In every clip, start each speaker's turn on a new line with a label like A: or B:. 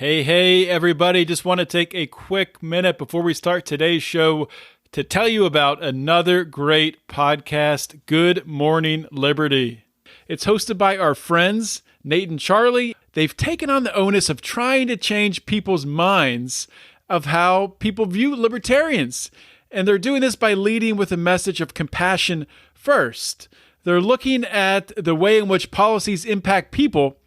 A: Hey, everybody. Just want to take a quick minute before we start today's show to tell you about another great podcast, Good Morning Liberty. It's hosted by our friends, Nate and Charlie. They've taken on the onus of trying to change people's minds of how people view libertarians. And they're doing this by leading with a message of compassion first. They're looking at the way in which policies impact people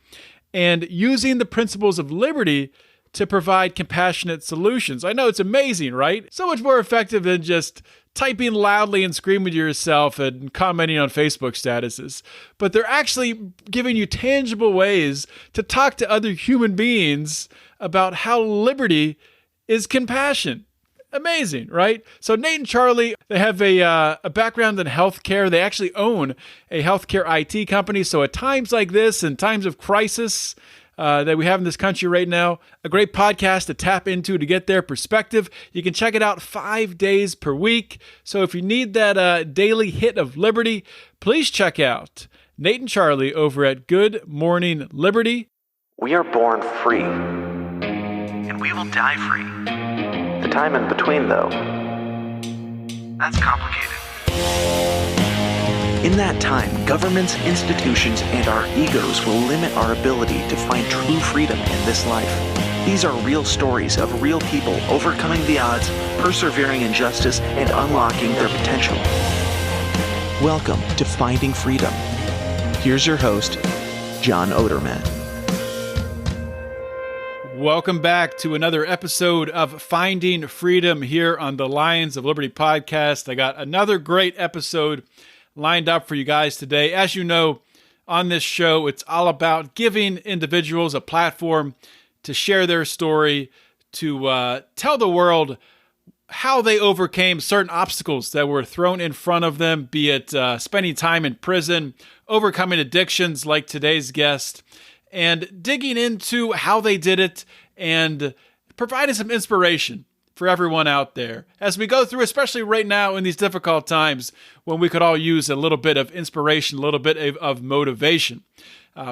A: and using the principles of liberty to provide compassionate solutions. I know it's amazing, right? So much more effective than just typing loudly and screaming to yourself and commenting on Facebook statuses. But they're actually giving you tangible ways to talk to other human beings about how liberty is compassion. Amazing, right? So Nate and Charlie, they have a background in healthcare. They actually own a healthcare IT company. So at times like this and times of crisis that we have in this country right now, a great podcast to tap into to get their perspective. You can check it out 5 days per week. So if you need that daily hit of liberty, please check out Nate and Charlie over at Good Morning Liberty.
B: We are born free, and we will die free. The time in between, though, that's complicated. In that time, governments, institutions, and our egos will limit our ability to find true freedom in this life. These are real stories of real people overcoming the odds, persevering in justice, and unlocking their potential. Welcome to Finding Freedom. Here's your host, John Odermatt.
A: Welcome back to another episode of Finding Freedom here on the Lions of Liberty podcast. I got another great episode lined up for you guys today. As you know, on this show, it's all about giving individuals a platform to share their story, to tell the world how they overcame certain obstacles that were thrown in front of them, be it spending time in prison, overcoming addictions like today's guest, and digging into how they did it and providing some inspiration for everyone out there as we go through, especially right now in these difficult times when we could all use a little bit of inspiration, a little bit of motivation.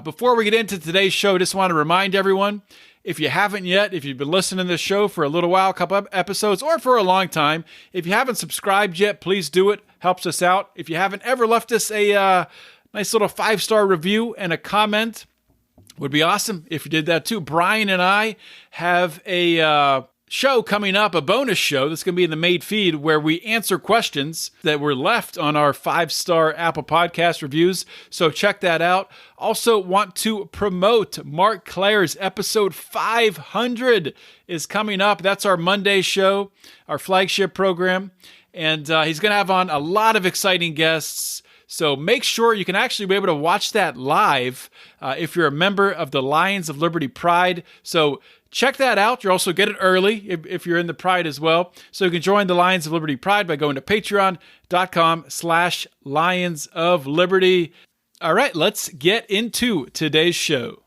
A: Before we get into today's show, I just want to remind everyone, if you haven't yet, if you've been listening to this show for a little while, a couple of episodes, or for a long time, if you haven't subscribed yet, please do it. Helps us out. If you haven't ever left us a nice little 5-star review and a comment, would be awesome if you did that too. Brian and I have a show coming up, a bonus show that's going to be in the main feed where we answer questions that were left on our 5-star Apple Podcast reviews. So check that out. Also want to promote Mark Claire's episode 500 is coming up. That's our Monday show, our flagship program. And he's going to have on a lot of exciting guests. So make sure you can actually be able to watch that live if you're a member of the Lions of Liberty Pride. So check that out. You'll also get it early if you're in the Pride as well. So you can join the Lions of Liberty Pride by going to patreon.com/Lions of Liberty. All right, let's get into today's show.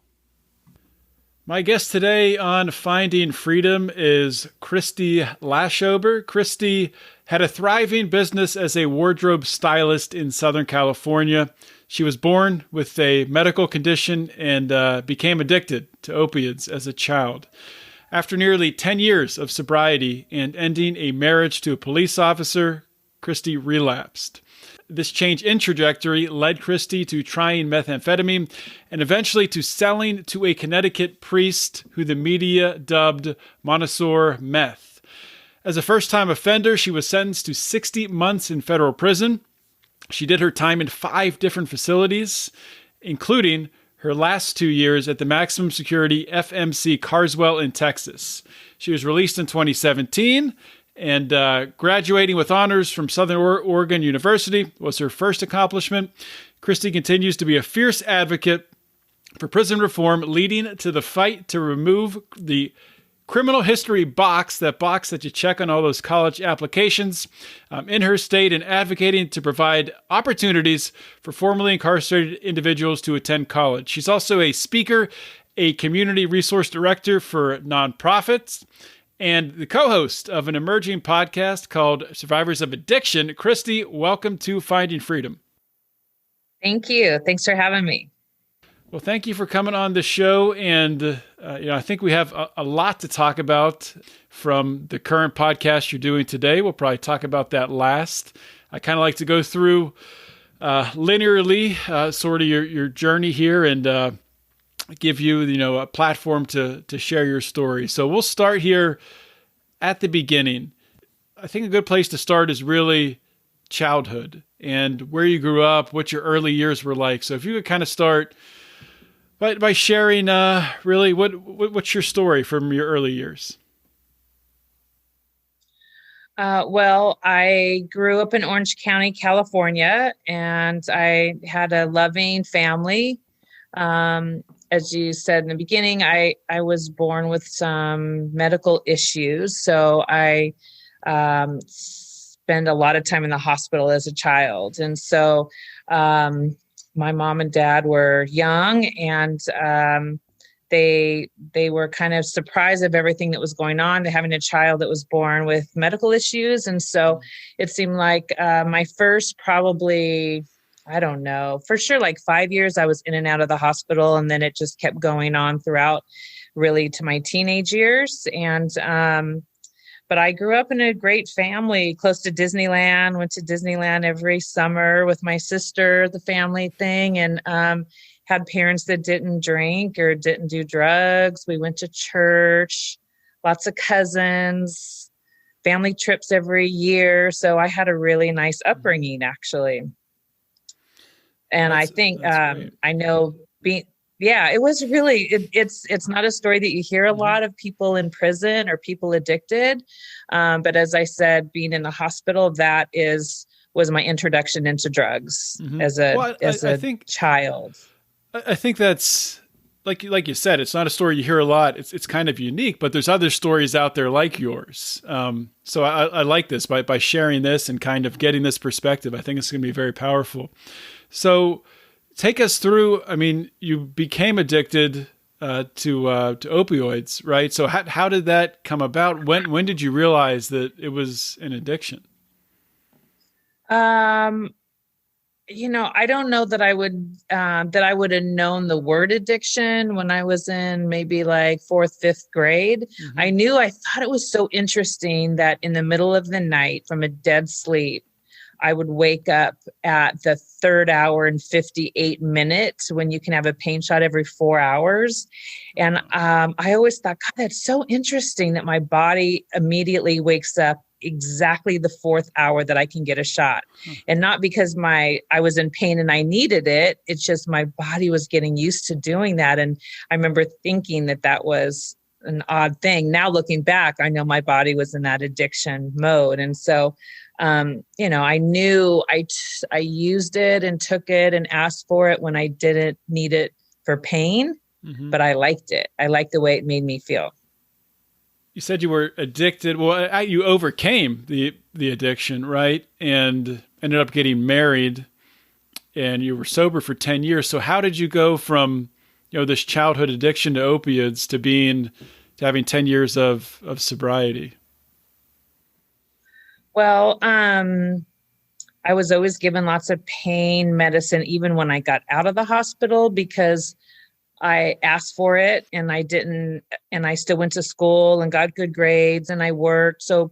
A: My guest today on Finding Freedom is Kristy Laschober. Kristy had a thriving business as a wardrobe stylist in Southern California. She was born with a medical condition and became addicted to opioids as a child. After nearly 10 years of sobriety and ending a marriage to a police officer, Kristy relapsed. This change in trajectory led Kristy to trying methamphetamine and eventually to selling to a Connecticut priest who the media dubbed Monsignor Meth. As a first-time offender, she was sentenced to 60 months in federal prison. She did her time in 5 different facilities, including her last 2 years at the maximum security FMC Carswell in Texas. She was released in 2017, and graduating with honors from Southern Oregon University was her first accomplishment. Kristy continues to be a fierce advocate for prison reform, leading to the fight to remove the criminal history box that you check on all those college applications in her state, and advocating to provide opportunities for formerly incarcerated individuals to attend college. She's also a speaker, a community resource director for nonprofits, and the co-host of an emerging podcast called Survivors of Addiction. Kristy, welcome to Finding Freedom.
C: Thank you. Thanks for having me.
A: Well, thank you for coming on the show. And, I think we have a lot to talk about from the current podcast you're doing today. We'll probably talk about that last. I kind of like to go through linearly sort of your journey here and give you, a platform to share your story. So we'll start here at the beginning. I think a good place to start is really childhood and where you grew up, what your early years were like. So if you could kind of start by sharing really what's your story from your early years?
C: Well, I grew up in Orange County, California, and I had a loving family. As you said in the beginning, I was born with some medical issues. So I spent a lot of time in the hospital as a child. And so my mom and dad were young, and they were kind of surprised of everything that was going on, to having a child that was born with medical issues. And so it seemed like my first probably, I don't know, for sure, like 5 years I was in and out of the hospital. And then it just kept going on throughout really to my teenage years. And but I grew up in a great family close to Disneyland, went to Disneyland every summer with my sister, the family thing, and had parents that didn't drink or didn't do drugs. We went to church, lots of cousins, family trips every year. So I had a really nice upbringing, actually. And I think I know it was really, it's not a story that you hear a lot of people in prison or people addicted. But as I said, being in the hospital, was my introduction into drugs as a child.
A: I think that's like you said, it's not a story you hear a lot. It's kind of unique, but there's other stories out there like yours. So I like this by sharing this and kind of getting this perspective. I think it's going to be very powerful. So take us through. I mean, you became addicted to opioids, right? So how did that come about? When did you realize that it was an addiction?
C: I don't know that I would have known the word addiction when I was in maybe like 4th, 5th grade. I thought it was so interesting that in the middle of the night from a dead sleep, I would wake up at the 3rd hour and 58 minutes when you can have a pain shot every 4 hours. And I always thought, God, that's so interesting that my body immediately wakes up exactly the 4th hour that I can get a shot. And not because I was in pain and I needed it. It's just my body was getting used to doing that. And I remember thinking that was an odd thing. Now looking back, I know my body was in that addiction mode. And so I knew I used it and took it and asked for it when I didn't need it for pain, but I liked it. I liked the way it made me feel.
A: You said you were addicted. Well, you overcame the addiction, right? And ended up getting married, and you were sober for 10 years. So how did you go from, this childhood addiction to opioids to having 10 years of sobriety?
C: Well, I was always given lots of pain medicine, even when I got out of the hospital, because I asked for it and I didn't, and I still went to school and got good grades and I worked. So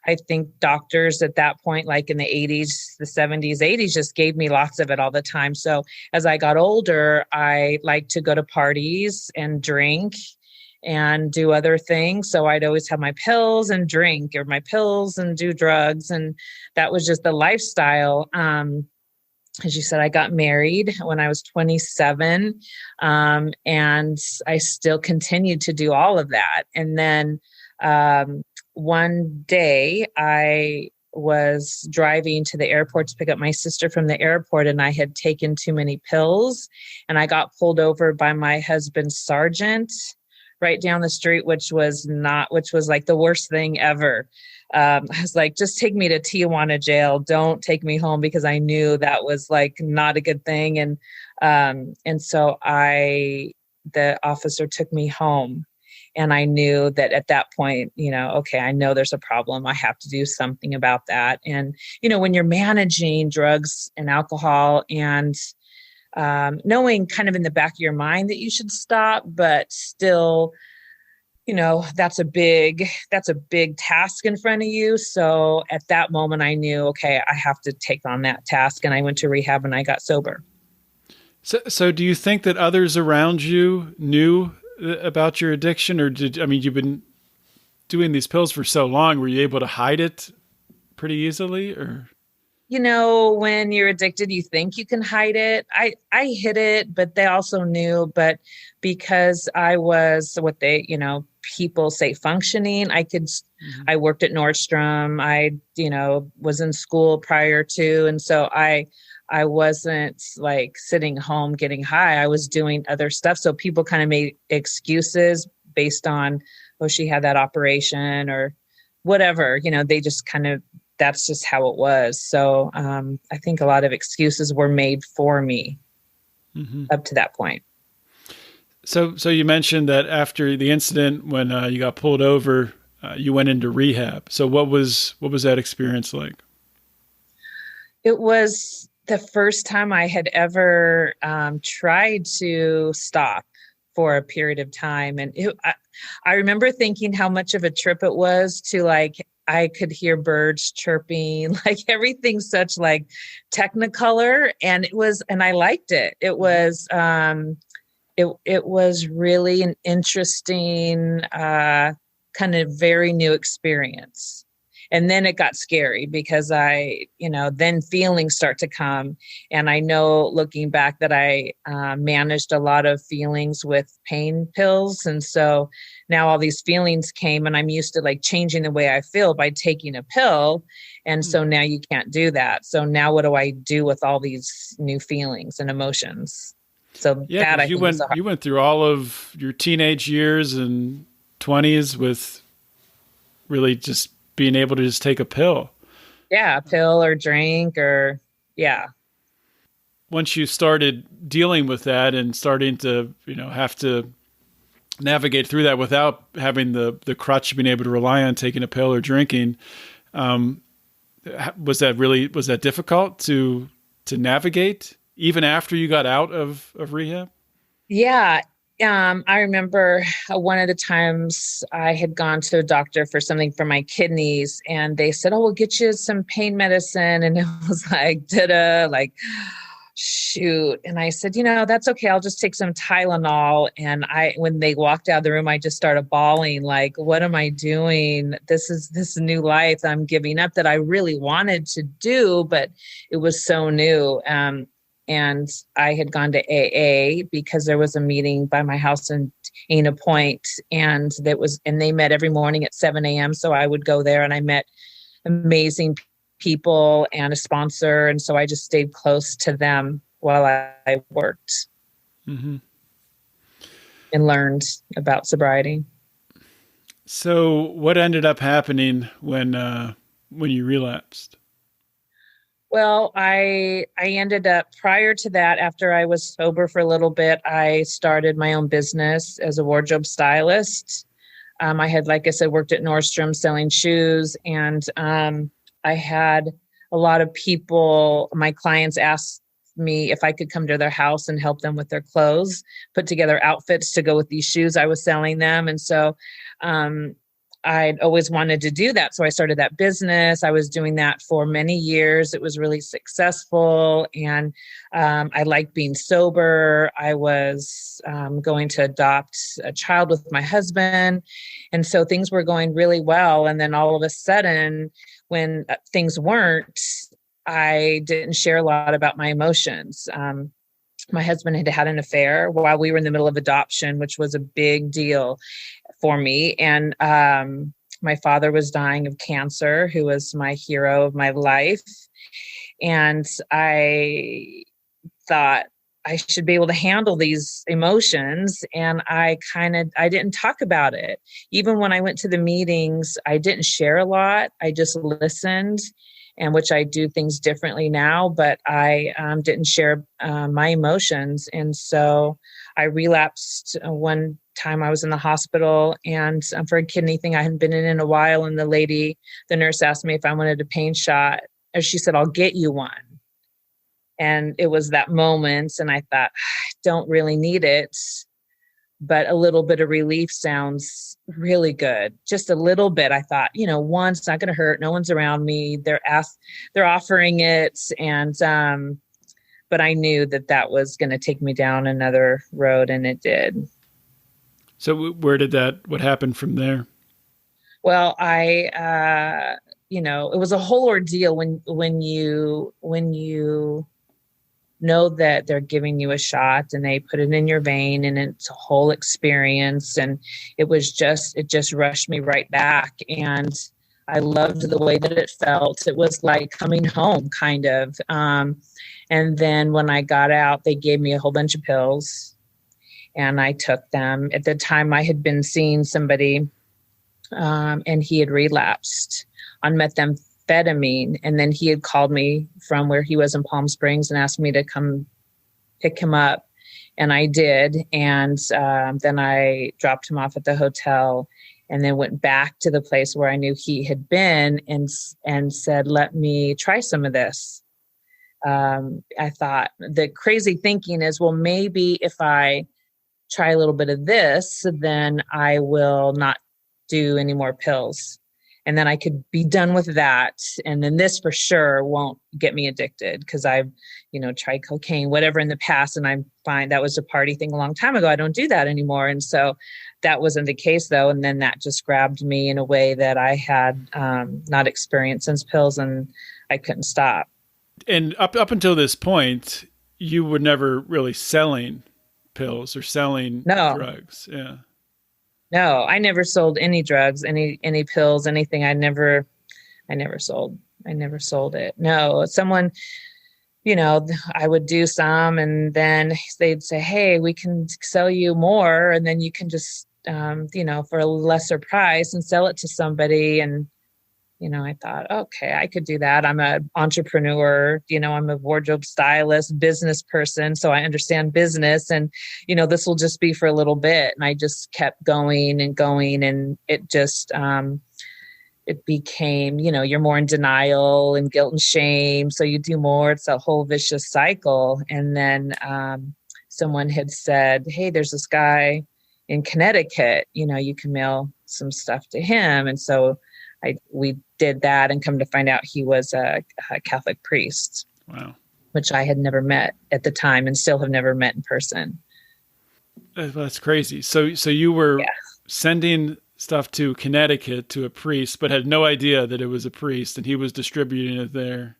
C: I think doctors at that point, like in the 80s, the 70s, 80s, just gave me lots of it all the time. So as I got older, I liked to go to parties and drink and do other things. So I'd always have my pills and drink, or my pills and do drugs. And that was just the lifestyle. As you said, I got married when I was 27, and I still continued to do all of that. And then one day I was driving to the airport to pick up my sister from the airport, and I had taken too many pills, and I got pulled over by my husband's sergeant right down the street, which was like the worst thing ever. I was like, just take me to Tijuana jail. Don't take me home, because I knew that was like not a good thing. And so the officer took me home, and I knew that at that point, okay, I know there's a problem. I have to do something about that. And, when you're managing drugs and alcohol and knowing kind of in the back of your mind that you should stop, but still, that's a big task in front of you. So at that moment I knew, okay, I have to take on that task. And I went to rehab and I got sober.
A: So do you think that others around you knew about your addiction, or you've been doing these pills for so long, were you able to hide it pretty easily, or?
C: When you're addicted, you think you can hide it. I hid it, but they also knew, but because I was what people say functioning, I worked at Nordstrom. I, was in school prior to, and so I wasn't like sitting home getting high. I was doing other stuff. So people kind of made excuses based on, oh, she had that operation or whatever, they just kind of, that's just how it was. So I think a lot of excuses were made for me up to that point.
A: So you mentioned that after the incident, when you got pulled over, you went into rehab. So what was that experience like?
C: It was the first time I had ever tried to stop for a period of time. And I remember thinking how much of a trip it was to I could hear birds chirping, like everything such like technicolor. And I liked it. It was, it was really an interesting, kind of very new experience. And then it got scary because then feelings start to come. And I know looking back that I managed a lot of feelings with pain pills. And so now all these feelings came, and I'm used to changing the way I feel by taking a pill. And so now you can't do that. So now what do I do with all these new feelings and emotions? So
A: yeah,
C: that
A: you went through all of your teenage years and 20s with really just being able to just take a pill.
C: Yeah, a pill or drink or yeah.
A: Once you started dealing with that and starting to, have to navigate through that without having the crutch, being able to rely on taking a pill or drinking, was that difficult to navigate even after you got out of rehab?
C: Yeah. I remember one of the times I had gone to a doctor for something for my kidneys, and they said, oh, we'll get you some pain medicine. And it was shoot. And I said, that's okay. I'll just take some Tylenol. And when they walked out of the room, I just started bawling, what am I doing? This is new life I'm giving up that I really wanted to do, but it was so new. And I had gone to AA because there was a meeting by my house in Ana Point, and they met every morning at 7 a.m. So I would go there, and I met amazing people and a sponsor. And so I just stayed close to them while I worked and learned about sobriety.
A: So what ended up happening when you relapsed?
C: Well, I ended up, prior to that, after I was sober for a little bit, I started my own business as a wardrobe stylist. I had, like I said, worked at Nordstrom selling shoes, and I had a lot of people, my clients asked me if I could come to their house and help them with their clothes, put together outfits to go with these shoes I was selling them. And so I'd always wanted to do that. So I started that business. I was doing that for many years. It was really successful. And I liked being sober. I was going to adopt a child with my husband. And so things were going really well. And then all of a sudden, when things weren't, I didn't share a lot about my emotions. My husband had had an affair while we were in the middle of adoption, which was a big deal for me. And my father was dying of cancer, who was my hero of my life. And I thought I should be able to handle these emotions. And I didn't talk about it. Even when I went to the meetings, I didn't share a lot. I just listened, and which I do things differently now, but I didn't share my emotions. And so I relapsed one time. I was in the hospital and for a kidney thing I hadn't been in a while. And the nurse asked me if I wanted a pain shot. And she said, I'll get you one. And it was that moment. And I thought, I don't really need it, but a little bit of relief sounds really good. Just a little bit. I thought, one, it's not going to hurt. No one's around me. They're offering it. And, but I knew that was going to take me down another road, and it did.
A: So what happened from there?
C: Well, it was a whole ordeal when you know that they're giving you a shot and they put it in your vein, and it's a whole experience. And it just rushed me right back. And I loved the way that it felt. It was like coming home, kind of. And then when I got out, they gave me a whole bunch of pills, and I took them. At the time, I had been seeing somebody, and he had relapsed on methamphetamine. And then he had called me from where he was in Palm Springs and asked me to come pick him up. And I did. And then I dropped him off at the hotel, and then went back to the place where I knew he had been, and said, let me try some of this. I thought, the crazy thinking is, well, maybe if I try a little bit of this, then I will not do any more pills. And then I could be done with that. And then this for sure won't get me addicted, because I've, tried cocaine, whatever in the past. And I'm fine. That was a party thing a long time ago. I don't do that anymore. And so that wasn't the case, though. And then that just grabbed me in a way that I had not experienced since pills, and I couldn't stop.
A: And up until this point, you were never really selling pills or selling drugs. Yeah.
C: No, I never sold any drugs, any pills, anything. I never sold it. No, someone, I would do some, and then they'd say, hey, we can sell you more. And then you can just, for a lesser price, and sell it to somebody. And, I thought, okay, I could do that. I'm an entrepreneur, I'm a wardrobe stylist, business person. So I understand business, and, this will just be for a little bit. And I just kept going and going. And it just, it became, you're more in denial and guilt and shame. So you do more. It's a whole vicious cycle. And then someone had said, hey, there's this guy in Connecticut, you can mail some stuff to him. And so we did that, and come to find out he was a Catholic priest.
A: Wow.
C: Which I had never met at the time, and still have never met in person.
A: That's crazy. So you were sending stuff to Connecticut to a priest, but had no idea that it was a priest, and he was distributing it there.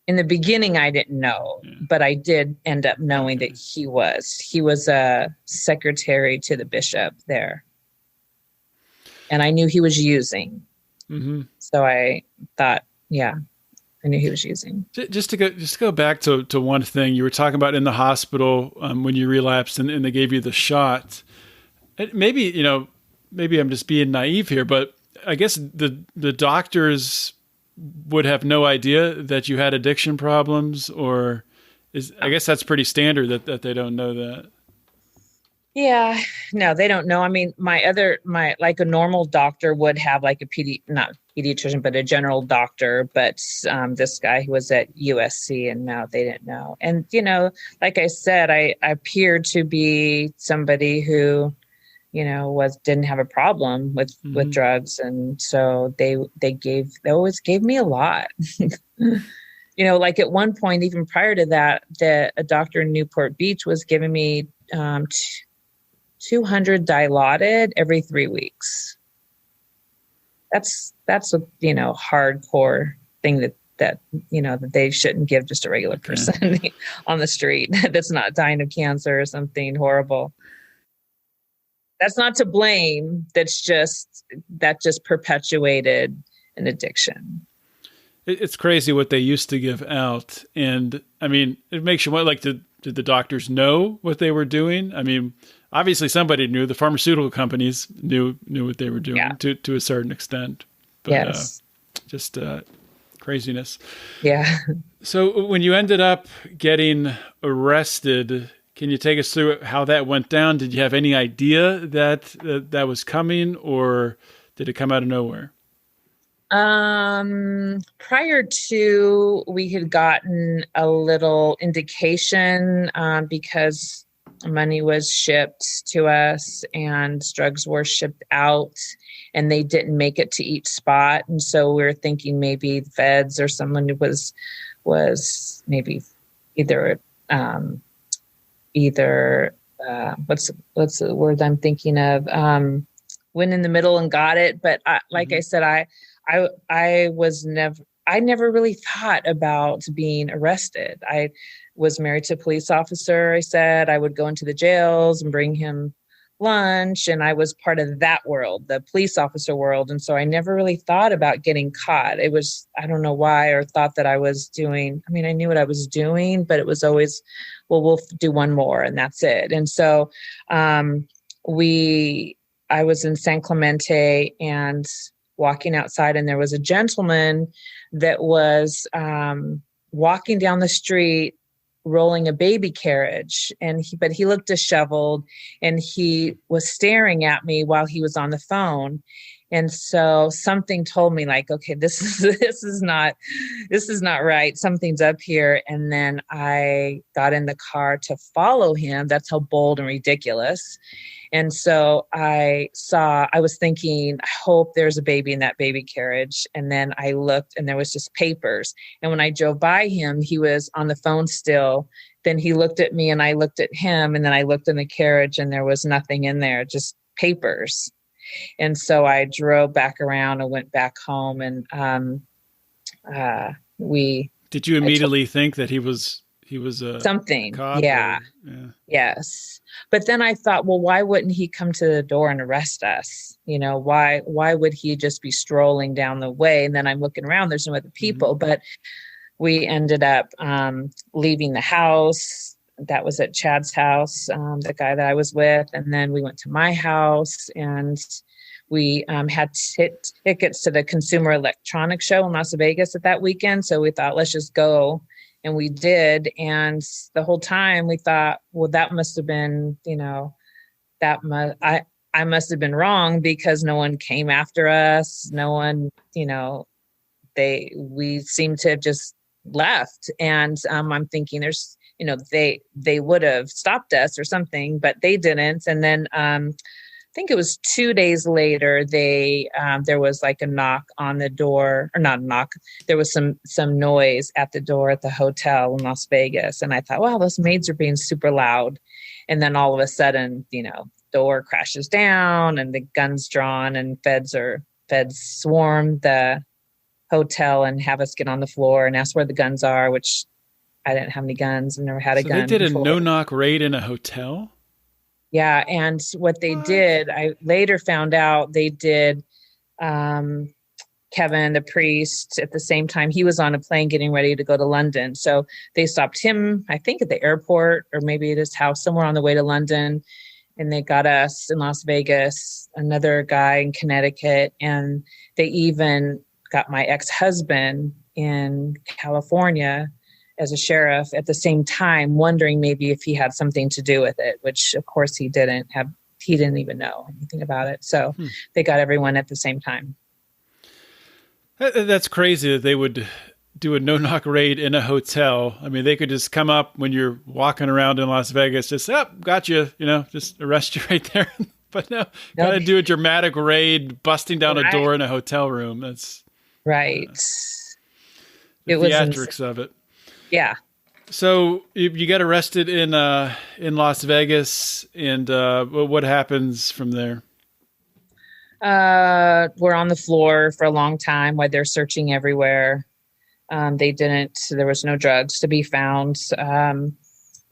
C: In the beginning, I didn't know, but I did end up knowing that he was a secretary to the bishop there. And I knew he was using. Mm-hmm. So I thought, I knew he was using.
A: Just to go back to one thing you were talking about in the hospital when you relapsed and they gave you the shot. Maybe I'm just being naive here, but I guess the doctors would have no idea that you had addiction problems, I guess that's pretty standard that they don't know that.
C: Yeah, no, they don't know. I mean, like a normal doctor would have like not pediatrician, but a general doctor. But this guy who was at USC, and no, they didn't know. And, like I said, I appeared to be somebody who, didn't have a problem with drugs. And so they always gave me a lot. Like at one point, even prior to that, a doctor in Newport Beach was giving me 200 Dilaudid every 3 weeks. That's a hardcore thing that they shouldn't give just a regular person on the street that's not dying of cancer or something horrible. That's not to blame. That just perpetuated an addiction.
A: It's crazy what they used to give out, and I mean, it makes you wonder. Like, did the doctors know what they were doing? I mean, obviously somebody knew. The pharmaceutical companies knew what they were doing to a certain extent. But,
C: yes.
A: Just craziness.
C: Yeah.
A: So when you ended up getting arrested, can you take us through how that went down? Did you have any idea that was coming, or did it come out of nowhere?
C: Prior to, we had gotten a little indication because money was shipped to us and drugs were shipped out and they didn't make it to each spot. And so we were thinking maybe the feds or someone was maybe either what's the word I'm thinking of? Went in the middle and got it. But like I said, I never really thought about being arrested. I was married to a police officer. I said I would go into the jails and bring him lunch. And I was part of that world, the police officer world. And so I never really thought about getting caught. It was, I don't know why, or thought that I was doing, I mean, I knew what I was doing, but it was always, well, we'll do one more and that's it. And so I was in San Clemente and walking outside, and there was a gentleman that was walking down the street rolling a baby carriage, but he looked disheveled and he was staring at me while he was on the phone. And so something told me like, okay, this is not right. Something's up here. And then I got in the car to follow him. That's how bold and ridiculous. And so I was thinking, I hope there's a baby in that baby carriage. And then I looked and there was just papers. And when I drove by him, he was on the phone still. Then he looked at me and I looked at him. And then I looked in the carriage and there was nothing in there, just papers. And so I drove back around and went back home. And
A: Did you immediately think that he was
C: something?
A: Cop
C: yeah. Yes. But then I thought, well, why wouldn't he come to the door and arrest us? You know, why would he just be strolling down the way? And then I'm looking around, there's no other people, but we ended up leaving the house. That was at Chad's house, the guy that I was with. And then we went to my house and we had tickets to the Consumer Electronics Show in Las Vegas at that weekend. So we thought, let's just go. And we did. And the whole time we thought, well, that must have been, I must have been wrong because no one came after us. No one, we seem to have just left. And I'm thinking there's, they would have stopped us or something, but they didn't. And then I think it was 2 days later, there was like a knock on the door, or not a knock. There was some noise at the door at the hotel in Las Vegas. And I thought, wow, those maids are being super loud. And then all of a sudden, door crashes down and the gun's drawn and feds swarm the hotel and have us get on the floor and ask where the guns are, which I didn't have any guns and never had a gun.
A: They did
C: before.
A: A no-knock raid in a hotel?
C: Yeah. And what they did, I later found out they did Kevin, the priest, at the same time, he was on a plane getting ready to go to London. So they stopped him, I think at the airport or maybe at his house somewhere on the way to London. And they got us in Las Vegas, another guy in Connecticut. And they even got my ex-husband in California as a sheriff at the same time, wondering maybe if he had something to do with it, which of course he didn't have. He didn't even know anything about it. So they got everyone at the same time.
A: That's crazy that they would do a no-knock raid in a hotel. I mean, they could just come up when you're walking around in Las Vegas, just, got you, just arrest you right there. But no, gotta do a dramatic raid, busting down a door in a hotel room. That's
C: right.
A: The theatrics of it.
C: Yeah.
A: So you got arrested in Las Vegas, and what happens from there?
C: We're on the floor for a long time while they're searching everywhere. There was no drugs to be found.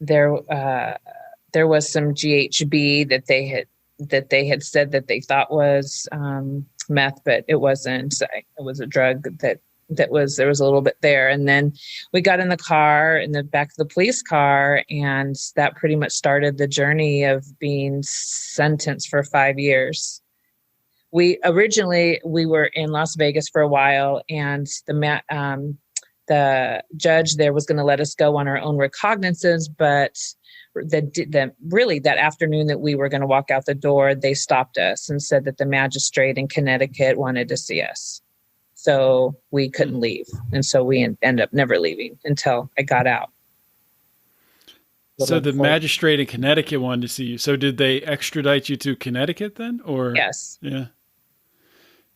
C: There was some GHB that they had said that they thought was meth, but it wasn't. It was a drug there was a little bit there. And then we got in the car, in the back of the police car, and that pretty much started the journey of being sentenced for 5 years. We were in Las Vegas for a while, and the judge there was going to let us go on our own recognizances, but that afternoon that we were going to walk out the door, they stopped us and said that the magistrate in Connecticut wanted to see us. So we couldn't leave. And so we ended up never leaving until I got out.
A: So the magistrate in Connecticut wanted to see you. So did they extradite you to Connecticut then? Or
C: yes.
A: Yeah.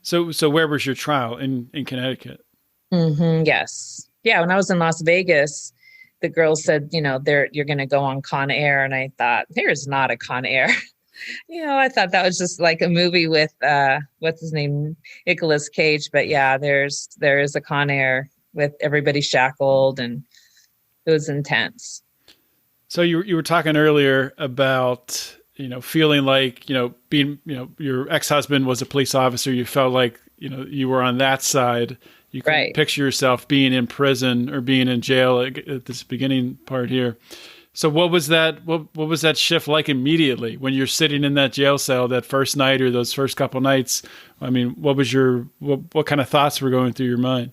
A: So where was your trial? In Connecticut?
C: Mm-hmm, yes. Yeah. When I was in Las Vegas, the girls said, you're going to go on Con Air. And I thought, there's not a Con Air. I thought that was just like a movie with, what's his name? Nicolas Cage. But yeah, there is a Con Air with everybody shackled, and it was intense. So
A: you were talking earlier about, feeling like, being, your ex-husband was a police officer. You felt like, you were on that side. You couldn't picture yourself being in prison or being in jail at this beginning part here. So what was that? What was that shift like immediately when you're sitting in that jail cell that first night or those first couple nights? I mean, what kind of thoughts were going through your mind?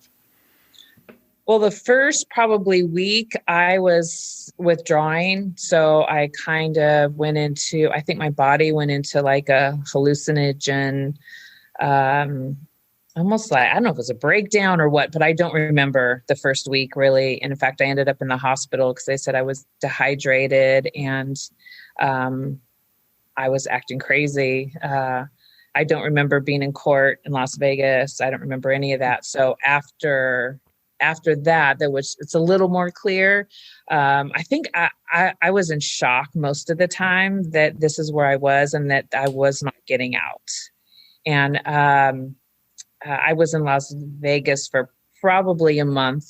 C: Well, the first probably week I was withdrawing. So I kind of I think my body went into like a hallucinogen, almost like, I don't know if it was a breakdown or what, but I don't remember the first week really. And in fact, I ended up in the hospital because they said I was dehydrated and I was acting crazy. I don't remember being in court in Las Vegas. I don't remember any of that. So after that, it's a little more clear. I think I was in shock most of the time that this is where I was and that I was not getting out. And I was in Las Vegas for probably a month.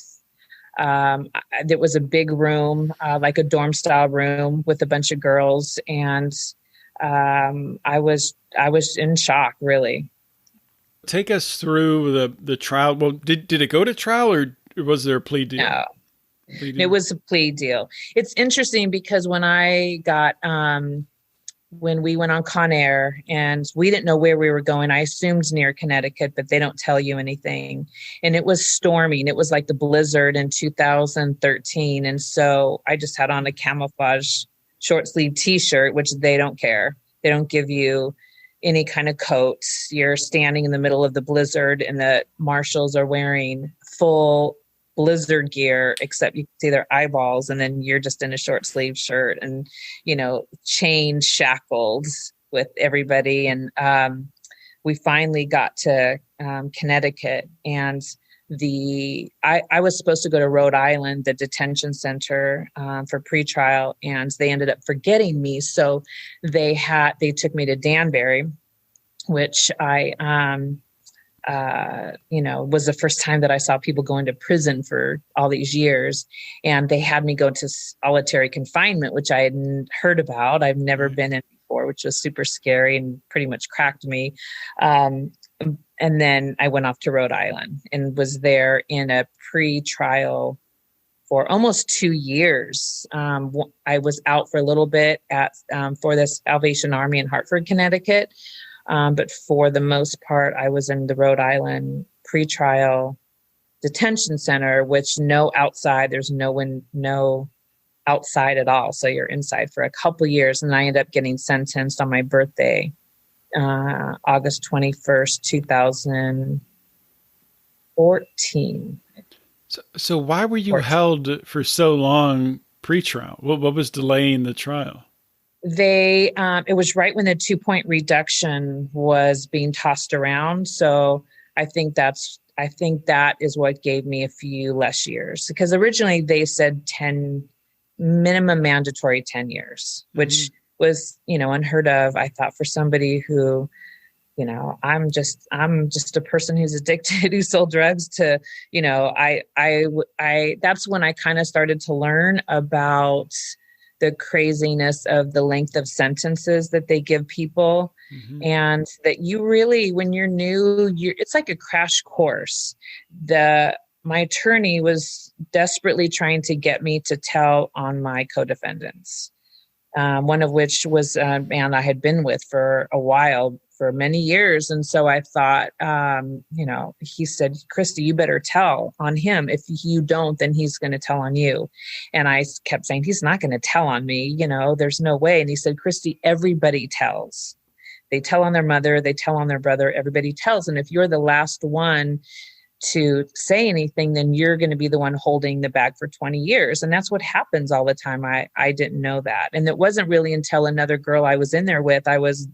C: There was a big room, like a dorm style room with a bunch of girls. And I was in shock, really.
A: Take us through the trial. Well, did it go to trial or was there a plea deal?
C: No, it was a plea deal. It's interesting because when I got, when we went on Con Air and we didn't know where we were going, I assumed near Connecticut, but they don't tell you anything. And it was storming. It was like the blizzard in 2013. And so I just had on a camouflage short sleeve t-shirt, which they don't care. They don't give you any kind of coats. You're standing in the middle of the blizzard and the marshals are wearing full blizzard gear, except you can see their eyeballs. And then you're just in a short sleeve shirt and, chained, shackled with everybody. And we finally got to Connecticut, and I was supposed to go to Rhode Island, the detention center for pretrial, and they ended up forgetting me. So they took me to Danbury, which was the first time that I saw people go into prison for all these years. And they had me go to solitary confinement, which I hadn't heard about. I've never been in before, which was super scary and pretty much cracked me. And then I went off to Rhode Island and was there in a pre-trial for almost 2 years. I was out for a little bit for the Salvation Army in Hartford, Connecticut. But for the most part, I was in the Rhode Island pre-trial detention center, which no outside, there's no outside at all. So you're inside for a couple years. And I ended up getting sentenced on my birthday, August 21st, 2014.
A: So why were you held for so long pre-trial? What was delaying the trial?
C: It was right when the 2-point reduction was being tossed around. So I think that is what gave me a few less years, because originally they said 10 minimum mandatory 10 years, which was, unheard of. I thought for somebody who, I'm just a person who's addicted, who sold drugs to, that's when I kind of started to learn about the craziness of the length of sentences that they give people. And that you really, when you're new, it's like a crash course. My attorney was desperately trying to get me to tell on my co-defendants, one of which was a man I had been with for a while, for many years. And so I thought, he said, Kristy, you better tell on him. If you don't, then he's going to tell on you. And I kept saying, he's not going to tell on me. There's no way. And he said, Kristy, everybody tells. They tell on their mother, they tell on their brother, everybody tells. And if you're the last one to say anything, then you're going to be the one holding the bag for 20 years. And that's what happens all the time. I didn't know that. And it wasn't really until another girl I was in there with, I was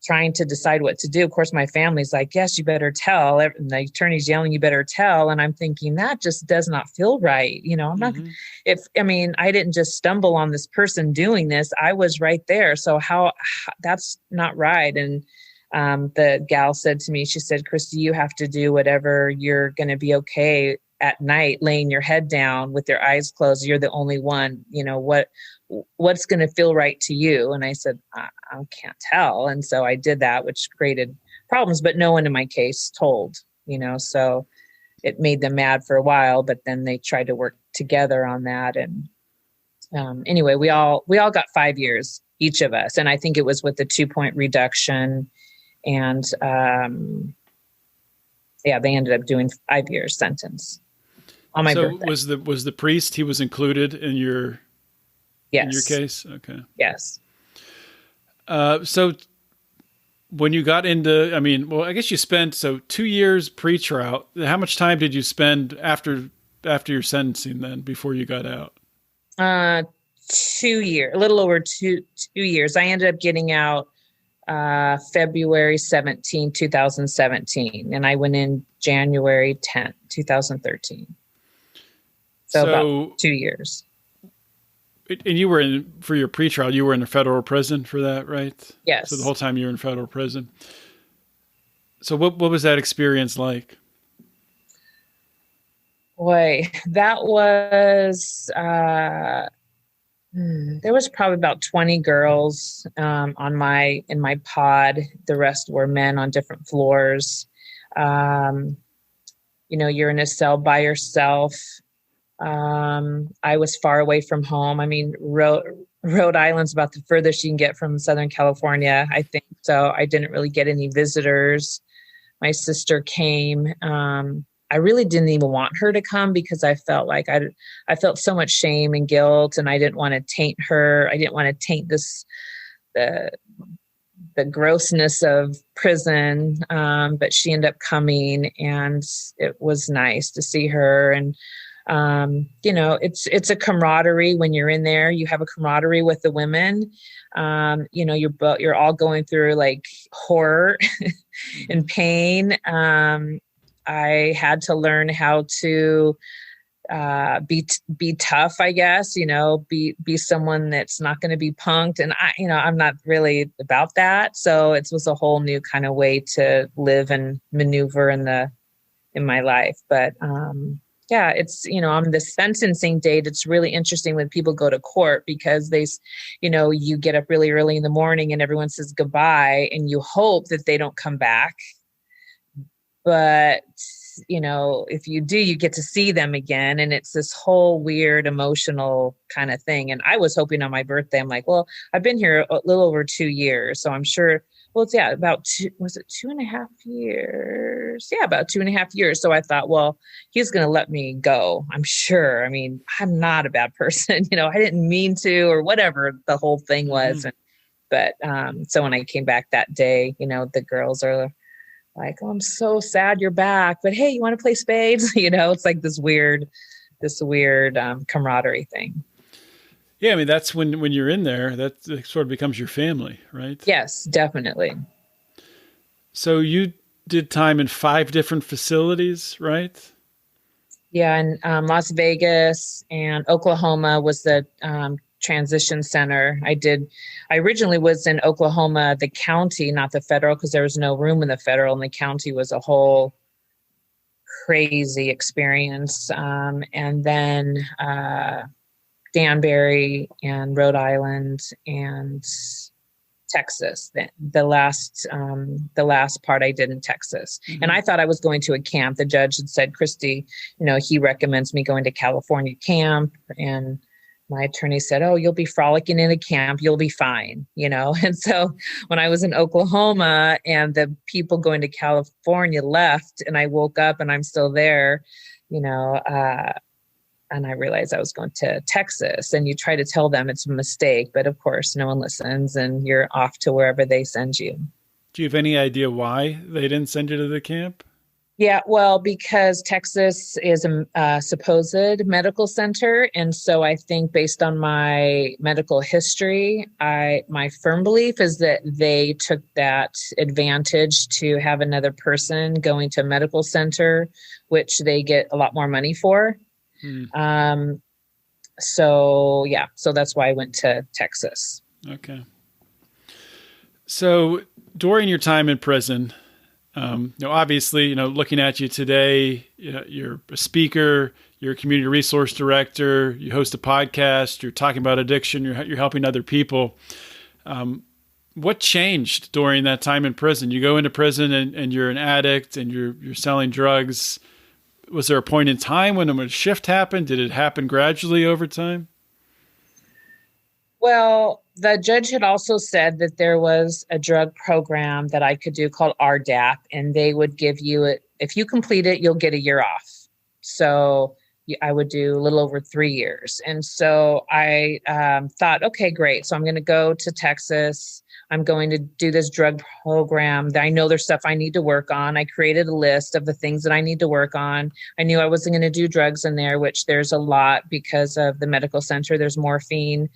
C: trying to decide what to do. Of course, my family's like, yes, you better tell. And the attorney's yelling, you better tell. And I'm thinking that just does not feel right. I'm not, I didn't just stumble on this person doing this. I was right there. So how that's not right. And the gal said to me, she said, Kristy, you have to do whatever you're going to be okay at night, laying your head down with your eyes closed. You're the only one, what's going to feel right to you? And I said, I can't tell. And so I did that, which created problems, but no one in my case told, so it made them mad for a while, but then they tried to work together on that. And anyway, we all got 5 years, each of us. And I think it was with the 2-point reduction. And they ended up doing 5 years sentence on my birthday.
A: Was the priest, he was included in your
C: yes.
A: in your case? Okay.
C: Yes.
A: So when you got into, I guess you spent 2 years pre-trial. How much time did you spend after your sentencing then before you got out?
C: 2 years, a little over two years. I ended up getting out February 17, 2017. And I went in January 10, 2013. So about 2 years.
A: And you were for your pretrial, you were in a federal prison for that, right?
C: Yes.
A: So the whole time you were in federal prison. So what was that experience like?
C: Boy, that was, there was probably about 20 girls in my pod. The rest were men on different floors. You're in a cell by yourself. I was far away from home. Rhode Island's about the furthest you can get from Southern California, I think. So I didn't really get any visitors. My sister came. I really didn't even want her to come because I felt like I felt so much shame and guilt, and I didn't want to taint her. I didn't want to taint the grossness of prison. But she ended up coming, and it was nice to see her. And it's a camaraderie when you're in there. You have a camaraderie with the women. You're all going through like horror and pain. I had to learn how to be tough, I guess, be someone that's not going to be punked. And I'm not really about that. So it was a whole new kind of way to live and maneuver in my life. But it's, on the sentencing date, it's really interesting when people go to court because you get up really early in the morning and everyone says goodbye and you hope that they don't come back. But, if you do, you get to see them again. And it's this whole weird emotional kind of thing. And I was hoping on my birthday, I'm like, well, I've been here a little over 2 years. So I'm sure, about 2.5 years? Yeah, about 2.5 years. So I thought, well, he's going to let me go. I'm sure. I'm not a bad person. I didn't mean to, or whatever the whole thing was. Mm-hmm. So when I came back that day, the girls are like, oh, I'm so sad you're back, but hey, you want to play spades? It's like this weird camaraderie thing.
A: Yeah. That's when you're in there, that sort of becomes your family, right?
C: Yes, definitely.
A: So you did time in 5 different facilities, right?
C: Yeah. In Las Vegas and Oklahoma was the transition center. I originally was in Oklahoma, the county, not the federal, because there was no room in the federal, and the county was a whole crazy experience. And then Danbury and Rhode Island and Texas. The last part I did in Texas. Mm-hmm. And I thought I was going to a camp. The judge had said, Kristy, he recommends me going to California camp. And my attorney said, oh, you'll be frolicking in a camp. You'll be fine, And so when I was in Oklahoma and the people going to California left and I woke up and I'm still there, and I realized I was going to Texas, and you try to tell them it's a mistake, but of course no one listens and you're off to wherever they send you.
A: Do you have any idea why they didn't send you to the camp?
C: Yeah, well, because Texas is a supposed medical center, and so I think based on my medical history, my firm belief is that they took that advantage to have another person going to a medical center, which they get a lot more money for. Um, so yeah, so that's why I went to Texas.
A: Okay. So during your time in prison, obviously, looking at you today, you're a speaker, you're a community resource director, you host a podcast, you're talking about addiction, you're helping other people. What changed during that time in prison? You go into prison and you're an addict and you're selling drugs. Was there a point in time when a shift happened? Did it happen gradually over time?
C: Well, the judge had also said that there was a drug program that I could do called RDAP, and they would give you it. If you complete it, you'll get a year off. So I would do a little over 3 years. And so I thought, okay, great. So I'm going to go to Texas. I'm going to do this drug program. I know there's stuff I need to work on. I created a list of the things that I need to work on. I knew I wasn't going to do drugs in there, which there's a lot because of the medical center. There's morphine.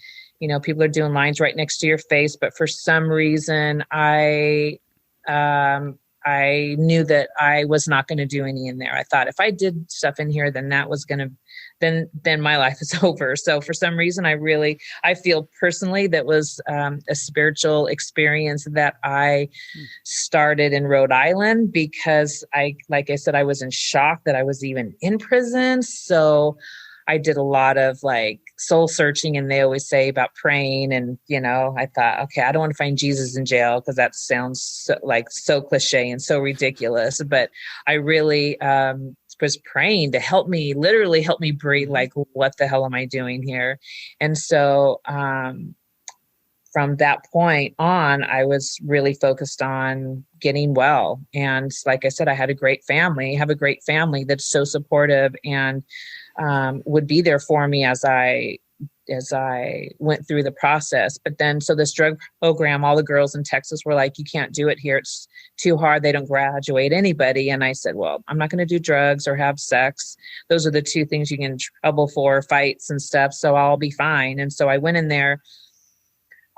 C: People are doing lines right next to your face, but for some reason, I knew that I was not going to do any in there. I thought if I did stuff in here, then that was going to, then my life is over. So for some reason, I feel personally that was a spiritual experience that I started in Rhode Island because like I said, I was in shock that I was even in prison. So I did a lot of soul searching, and they always say about praying. And, I thought, okay, I don't want to find Jesus in jail because that sounds so cliche and so ridiculous. But I really was praying to literally help me breathe. Like, what the hell am I doing here? And so from that point on, I was really focused on getting well. And like I said, I have a great family that's so supportive and would be there for me as I went through the process. But then, so this drug program, all the girls in Texas were like, you can't do it here. It's too hard. They don't graduate anybody. And I said, well, I'm not going to do drugs or have sex. Those are the two things you get in trouble for, fights and stuff. So I'll be fine. And so I went in there.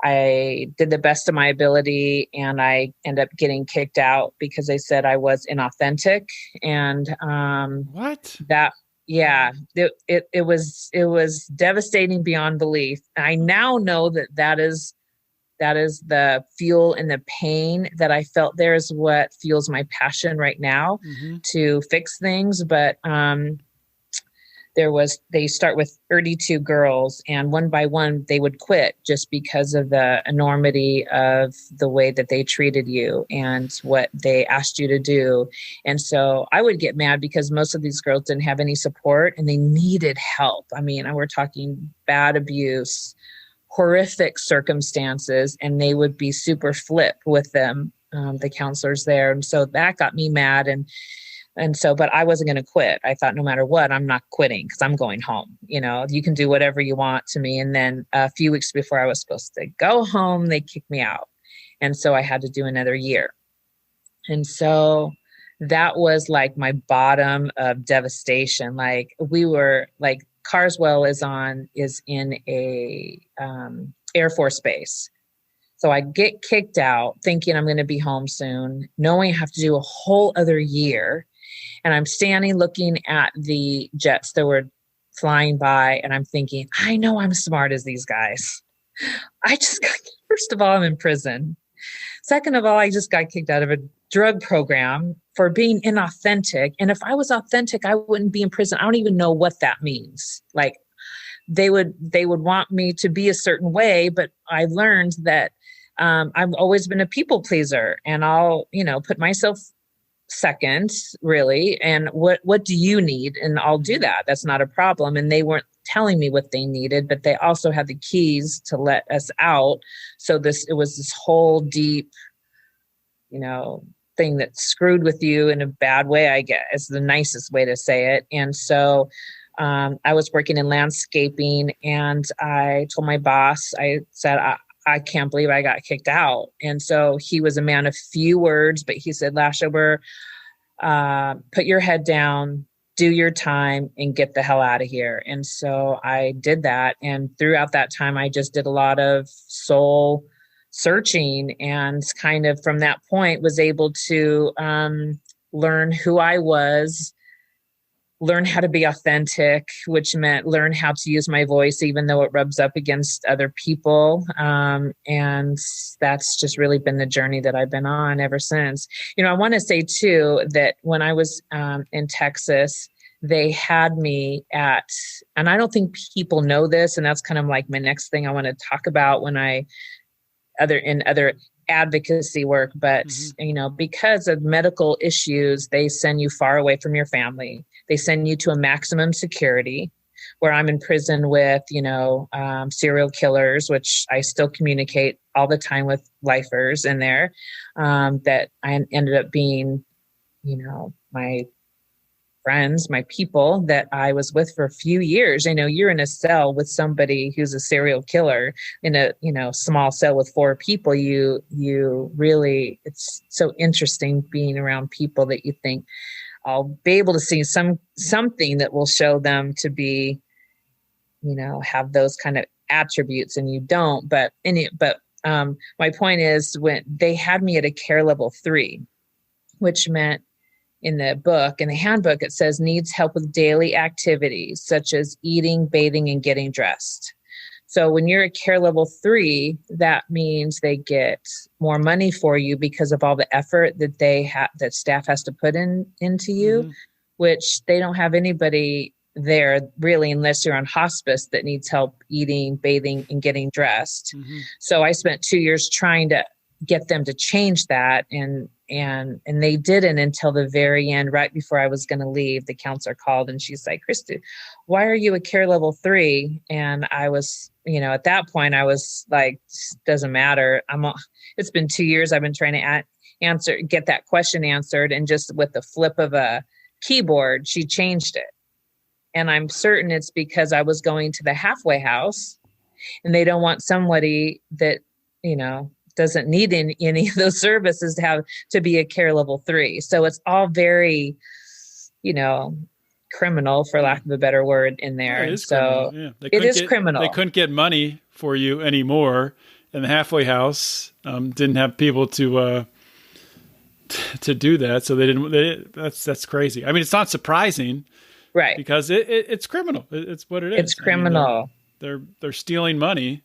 C: I did the best of my ability, and I ended up getting kicked out because they said I was inauthentic. And
A: what?
C: Yeah, it was devastating beyond belief. I now know that is the fuel and the pain that I felt there is what fuels my passion right now to fix things. But they start with 32 girls, and one by one they would quit just because of the enormity of the way that they treated you and what they asked you to do. And so I would get mad because most of these girls didn't have any support and they needed help. I mean, we're talking bad abuse, horrific circumstances, and they would be super flip with them, the counselors there. And so that got me mad. And so, but I wasn't going to quit. I thought no matter what, I'm not quitting because I'm going home. You can do whatever you want to me. And then a few weeks before I was supposed to go home, they kicked me out. And so I had to do another year. And so that was like my bottom of devastation. Carswell is in a Air Force base. So I get kicked out thinking I'm going to be home soon, knowing I have to do a whole other year. And I'm standing looking at the jets that were flying by, and I'm thinking, I know I'm smart as these guys. First of all, I'm in prison. Second of all, I just got kicked out of a drug program for being inauthentic. And if I was authentic, I wouldn't be in prison. I don't even know what that means. They would want me to be a certain way, but I learned that I've always been a people pleaser, and I'll, put myself second, really. And what do you need? And I'll do that. That's not a problem. And they weren't telling me what they needed, but they also had the keys to let us out. So it was this whole deep, thing that screwed with you in a bad way, I guess is the nicest way to say it. And so I was working in landscaping, and I told my boss, I said, I can't believe I got kicked out. And so he was a man of few words, but he said, Laschober, put your head down, do your time, and get the hell out of here. And so I did that. And throughout that time, I just did a lot of soul searching, and kind of from that point was able to learn who I was, learn how to be authentic, which meant learn how to use my voice, even though it rubs up against other people. And that's just really been the journey that I've been on ever since. I want to say too, that when I was in Texas, they had me at, and I don't think people know this, and that's kind of like my next thing I want to talk about when other advocacy work, but because of medical issues, they send you far away from your family. They send you to a maximum security, where I'm in prison with, serial killers, which I still communicate all the time with lifers in there, that I ended up being, my friends, my people that I was with for a few years. You're in a cell with somebody who's a serial killer in a, small cell with 4 people. You really, it's so interesting being around people that you think I'll be able to see something that will show them to be, have those kind of attributes, and you don't. But my point is, when they had me at a care level 3, which meant, in the book, in the handbook, it says needs help with daily activities such as eating, bathing, and getting dressed. So when you're at care level 3, that means they get more money for you because of all the effort that that staff has to put into you, which they don't have anybody there really, unless you're on hospice, that needs help eating, bathing, and getting dressed. So I spent 2 years trying to get them to change that, and they didn't until the very end. Right before I was going to leave, the counselor called and she's like, "Kristy, why are you at care level 3?" And I was, at that point I was like, doesn't matter. It's been 2 years. I've been trying to get that question answered. And just with the flip of a keyboard, she changed it. And I'm certain it's because I was going to the halfway house, and they don't want somebody that, doesn't need any of those services to be a care level 3. So it's all very, criminal, for lack of a better word, in there.
A: Yeah, it is
C: so
A: criminal. Yeah.
C: it is criminal.
A: They couldn't get money for you anymore, and the halfway house didn't have people to do that. So that's crazy. I mean, it's not surprising,
C: right?
A: Because it's criminal. It's what it is.
C: It's criminal.
A: They're stealing money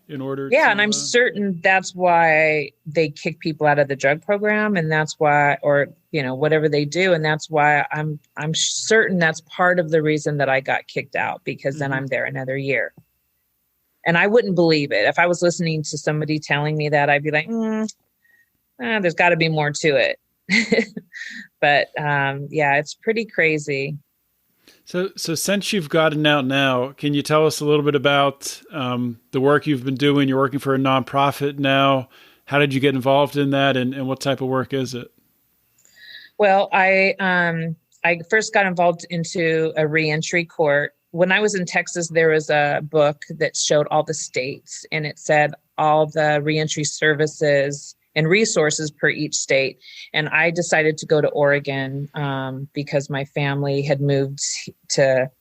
A: in order.
C: Yeah, and I'm certain that's why they kick people out of the drug program, and that's why, or whatever they do, and that's why I'm certain that's part of the reason that I got kicked out, because then I'm there another year. And I wouldn't believe it if I was listening to somebody telling me that. I'd be like, there's got to be more to it. But yeah, it's pretty crazy.
A: So since you've gotten out now, can you tell us a little bit about the work you've been doing? You're working for a nonprofit now. How did you get involved in that, and what type of work is it?
C: Well, I first got involved into a reentry court. When I was in Texas, there was a book that showed all the states, and it said all the reentry services and resources per each state. And I decided to go to Oregon because my family had moved to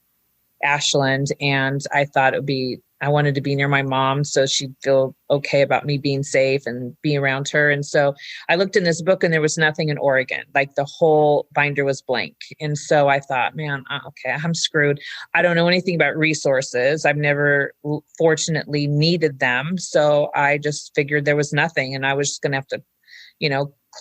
C: Ashland, and I thought I wanted to be near my mom so she'd feel okay about me being safe and being around her. And so I looked in this book and there was nothing in Oregon. Like, the whole binder was blank. And so I thought, man, okay, I'm screwed. I don't know anything about resources. I've never fortunately needed them. So I just figured there was nothing, and I was just going to have to,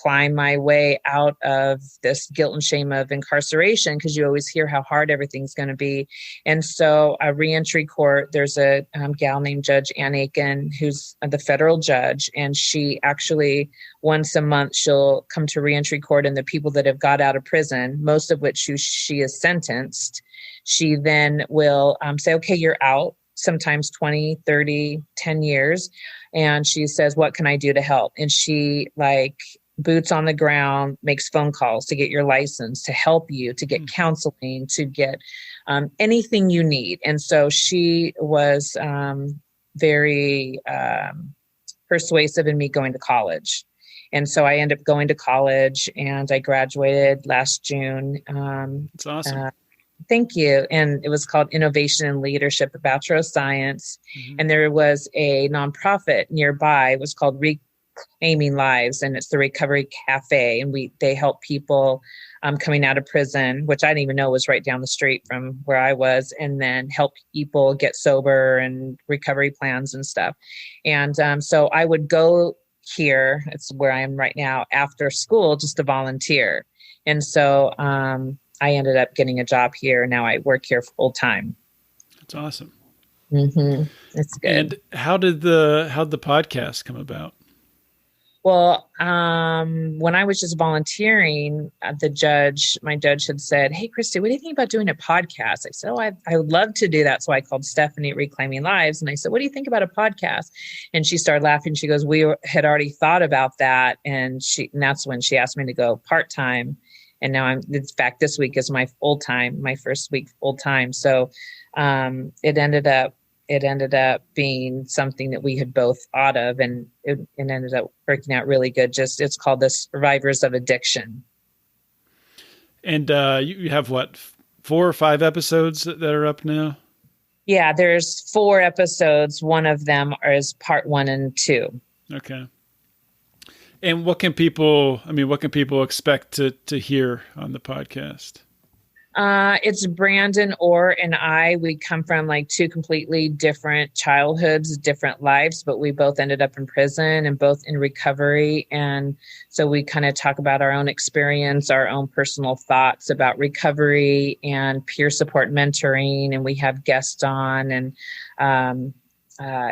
C: climb my way out of this guilt and shame of incarceration, because you always hear how hard everything's going to be. And so a reentry court, there's a gal named Judge Ann Aiken, who's the federal judge, and she actually once a month she'll come to reentry court, and the people that have got out of prison, most of which she is sentenced, she then will say, okay, you're out, sometimes 20, 30, 10 years. And she says, what can I do to help? And she, like, boots on the ground, makes phone calls to get your license, to help you, to get counseling, to get anything you need. And so she was very persuasive in me going to college. And so I ended up going to college, and I graduated last June.
A: That's awesome.
C: Thank you. And it was called Innovation and Leadership, a Bachelor of Science.
A: Mm-hmm.
C: And there was a nonprofit nearby. It was called Reclaiming Lives, and it's the Recovery Cafe. And they help people coming out of prison, which I didn't even know was right down the street from where I was, and then help people get sober and recovery plans and stuff. And so I would go here, it's where I am right now, after school, just to volunteer. And so I ended up getting a job here. Now I work here full time.
A: That's awesome.
C: Mm-hmm. It's good.
A: And how'd the podcast come about?
C: Well, when I was just volunteering, my judge had said, "Hey, Kristy, what do you think about doing a podcast?" I said, "Oh, I would love to do that." So I called Stephanie at Reclaiming Lives, and I said, "What do you think about a podcast?" And she started laughing. She goes, "We had already thought about that." And that's when she asked me to go part-time. And now in fact, this week is my first week full-time. So it ended up being something that we had both thought of, and it ended up working out really good. It's called the Survivors of Addiction.
A: And you have 4 or 5 episodes that are up now?
C: Yeah, there's 4 episodes. One of them is part 1 and 2.
A: Okay. And what can people expect to hear on the podcast?
C: It's Brandon and I. We come from like 2 completely different childhoods, different lives, but we both ended up in prison and both in recovery. And so we kind of talk about our own experience, our own personal thoughts about recovery and peer support mentoring. And we have guests on, and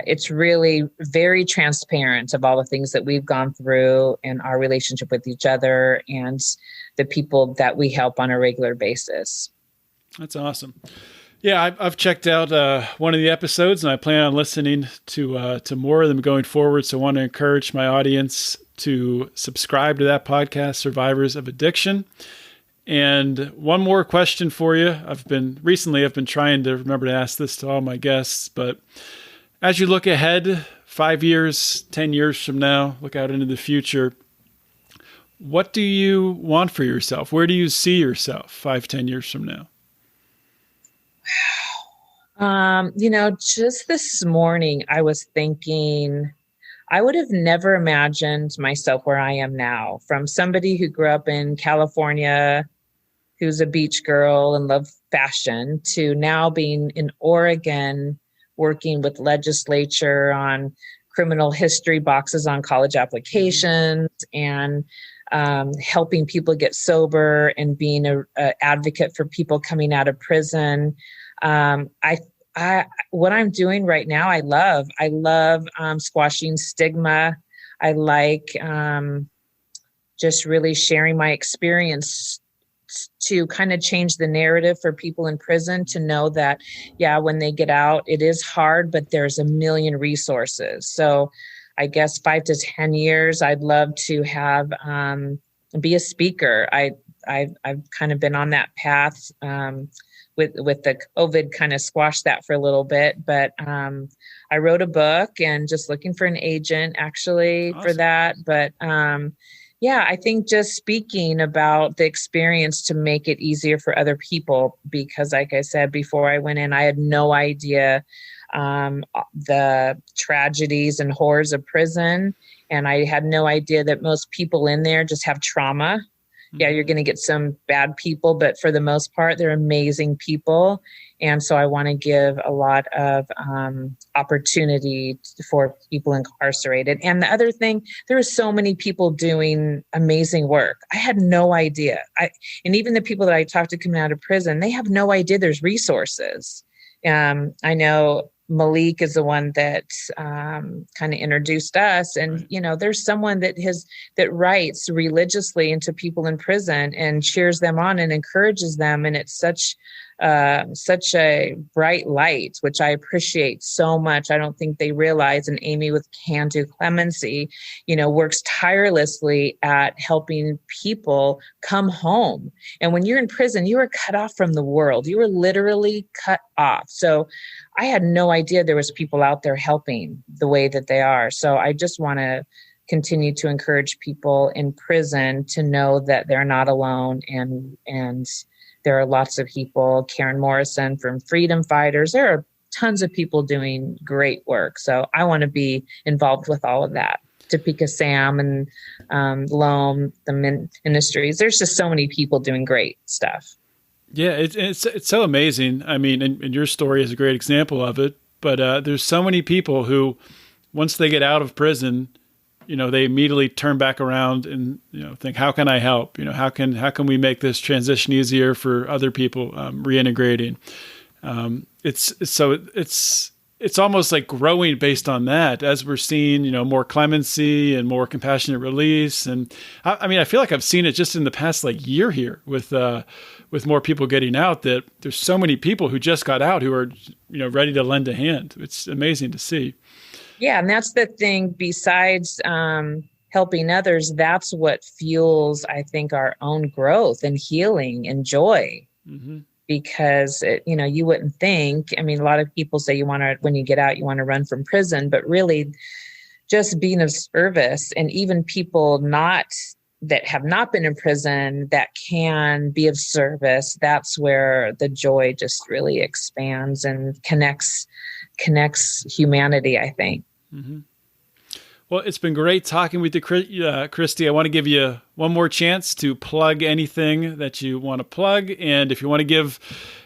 C: it's really very transparent of all the things that we've gone through and our relationship with each other and the people that we help on a regular basis.
A: That's awesome. Yeah, I've checked out one of the episodes, and I plan on listening to more of them going forward. So I want to encourage my audience to subscribe to that podcast, Survivors of Addiction. And one more question for you. I've been trying to remember to ask this to all my guests, but as you look ahead, 5 years, 10 years from now, look out into the future, what do you want for yourself? Where do you see yourself 5, 10 years from now?
C: Just this morning, I was thinking I would have never imagined myself where I am now, from somebody who grew up in California, who's a beach girl and loved fashion, to now being in Oregon, working with legislature on criminal history boxes on college applications, and helping people get sober and being a advocate for people coming out of prison. What I'm doing right now, I love squashing stigma. I like just really sharing my experience to kind of change the narrative for people in prison, to know that, yeah, when they get out, it is hard, but there's a million resources. So I guess 5 to 10 years, I'd love to have, be a speaker. I've kind of been on that path, with the COVID, kind of squashed that for a little bit, but, I wrote a book and just looking for an agent actually. Awesome. For that. But, yeah, I think just speaking about the experience to make it easier for other people, because like I said, before I went in, I had no idea the tragedies and horrors of prison. And I had no idea that most people in there just have trauma. Yeah, you're going to get some bad people, but for the most part, they're amazing people. And so I want to give a lot of opportunity for people incarcerated. And the other thing, there are so many people doing amazing work. I had no idea. And even the people that I talked to coming out of prison, they have no idea there's resources. I know Malik is the one that kind of introduced us. And, there's someone that writes religiously into people in prison and cheers them on and encourages them. And it's such a bright light, which I appreciate so much. I don't think they realize. And Amy with Can Do Clemency, works tirelessly at helping people come home. And when you're in prison, you are cut off from the world. You are literally cut off. So I had no idea there was people out there helping the way that they are. So I just want to continue to encourage people in prison to know that they're not alone. And there are lots of people, Karen Morrison from Freedom Fighters. There are tons of people doing great work. So I want to be involved with all of that. Topeka Sam and Loam, the ministries. There's just so many people doing great stuff.
A: Yeah, it's so amazing. I mean, and your story is a great example of it. But there's so many people who, once they get out of prison, they immediately turn back around and think, how can I help? How can we make this transition easier for other people reintegrating? It's almost like growing based on that, as we're seeing more clemency and more compassionate release. And I feel like I've seen it just in the past year here with more people getting out, that there's so many people who just got out who are ready to lend a hand. It's amazing to see.
C: Yeah, and that's the thing. Besides helping others, that's what fuels, I think, our own growth and healing and joy. Mm-hmm. Because you wouldn't think. I mean, a lot of people say when you get out, you want to run from prison, but really, just being of service, and even people that have not been in prison that can be of service, that's where the joy just really expands and connects humanity, I think.
A: Mm-hmm. Well, it's been great talking with you, Kristy. I want to give you one more chance to plug anything that you want to plug. And if you want to give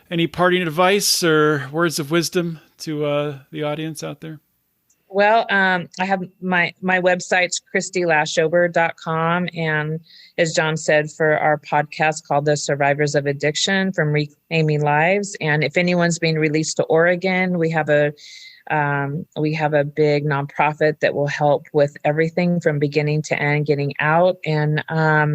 A: any parting advice or words of wisdom to the audience out there.
C: Well, I have my website's KristyLaschober.com. And as John said, for our podcast called The Survivors of Addiction from Reclaiming Lives. And if anyone's being released to Oregon, we have a big nonprofit that will help with everything from beginning to end, getting out. And I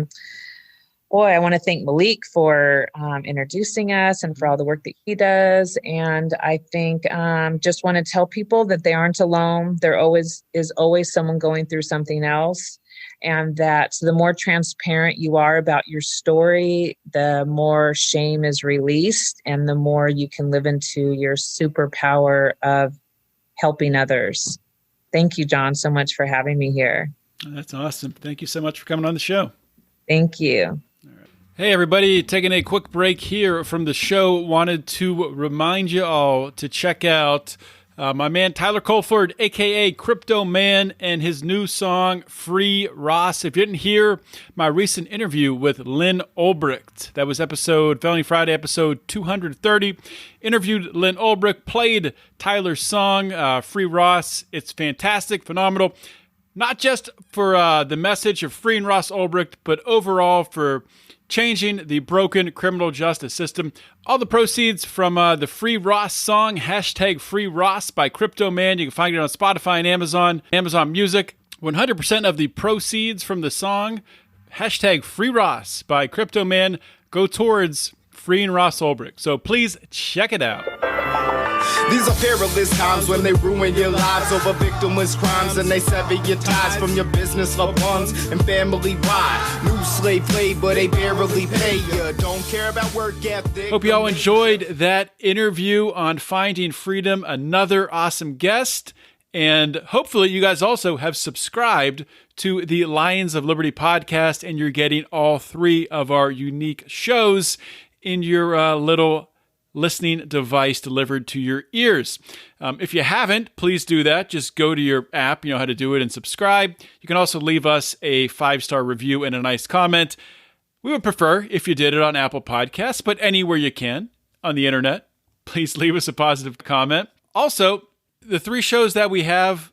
C: want to thank Malik for introducing us and for all the work that he does. And I think just want to tell people that they aren't alone. There is always someone going through something else. And that the more transparent you are about your story, the more shame is released and the more you can live into your superpower of helping others. Thank you, John, so much for having me here.
A: That's awesome. Thank you so much for coming on the show.
C: Thank you.
A: All right. Hey, everybody, taking a quick break here from the show. Wanted to remind you all to check out my man Tyler Colford, a.k.a. Crypto Man, and his new song, Free Ross. If you didn't hear my recent interview with Lynn Ulbricht, that was Felony Friday, episode 230. Interviewed Lynn Ulbricht, played Tyler's song, Free Ross. It's fantastic, phenomenal. Not just for the message of freeing Ross Ulbricht, but overall for changing the broken criminal justice system. All the proceeds from the Free Ross song, hashtag Free Ross by Crypto Man. You can find it on Spotify and Amazon Music. 100% of the proceeds from the song, hashtag Free Ross by Crypto Man, go towards freeing Ross Ulbricht. So please check it out.
D: These are perilous times when they ruin your lives over victimless crimes, and they sever your ties from your business, loved ones, and family. Why? New slave labor, they barely pay you. Don't care about work ethic.
A: Hope you all enjoyed that interview on Finding Freedom. Another awesome guest. And hopefully you guys also have subscribed to the Lions of Liberty podcast, and you're getting all three of our unique shows in your little listening device delivered to your ears. If you haven't, please do that. Just go to your app, you know how to do it, and subscribe. You can also leave us a 5-star review and a nice comment. We would prefer if you did it on Apple Podcasts, but anywhere you can on the internet, please leave us a positive comment. Also, the 3 shows that we have,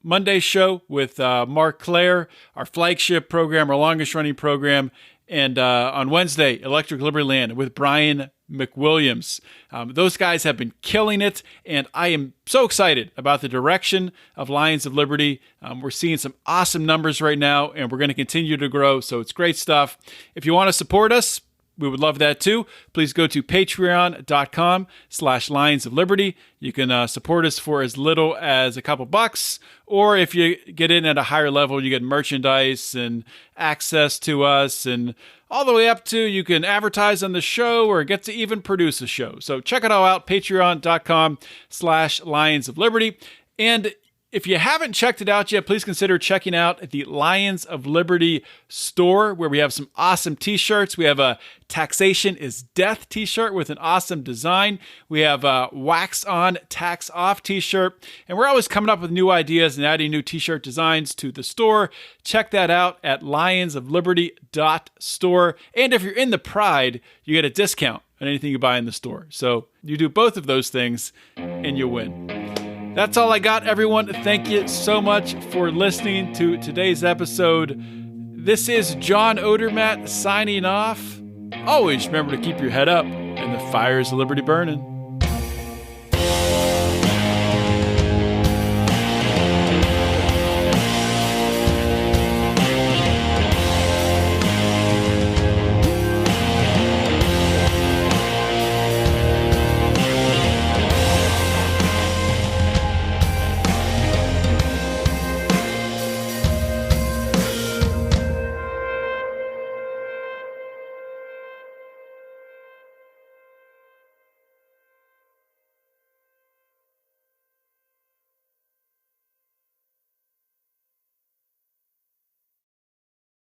A: Monday's show with Mark Claire, our flagship program, our longest running program, and on Wednesday, Electric Liberty Land with Brian McWilliams. Those guys have been killing it, and I am so excited about the direction of Lions of Liberty. We're seeing some awesome numbers right now, and we're going to continue to grow, so it's great stuff. If you want to support us, we would love that too. Please go to patreon.com/Lions of Liberty. You can support us for as little as a couple bucks, or if you get in at a higher level, you get merchandise and access to us, and all the way up to you can advertise on the show or get to even produce a show. So check it all out, patreon.com/Lions of Liberty. And If you haven't checked it out yet, please consider checking out the Lions of Liberty store, where we have some awesome t-shirts. We have a Taxation is Death t-shirt with an awesome design. We have a Wax On, Tax Off t-shirt. And we're always coming up with new ideas and adding new t-shirt designs to the store. Check that out at lionsofliberty.store. And if you're in the Pride, you get a discount on anything you buy in the store. So you do both of those things and you win. That's all I got, everyone. Thank you so much for listening to today's episode. This is John Odermatt signing off. Always remember to keep your head up and the fires of liberty burning.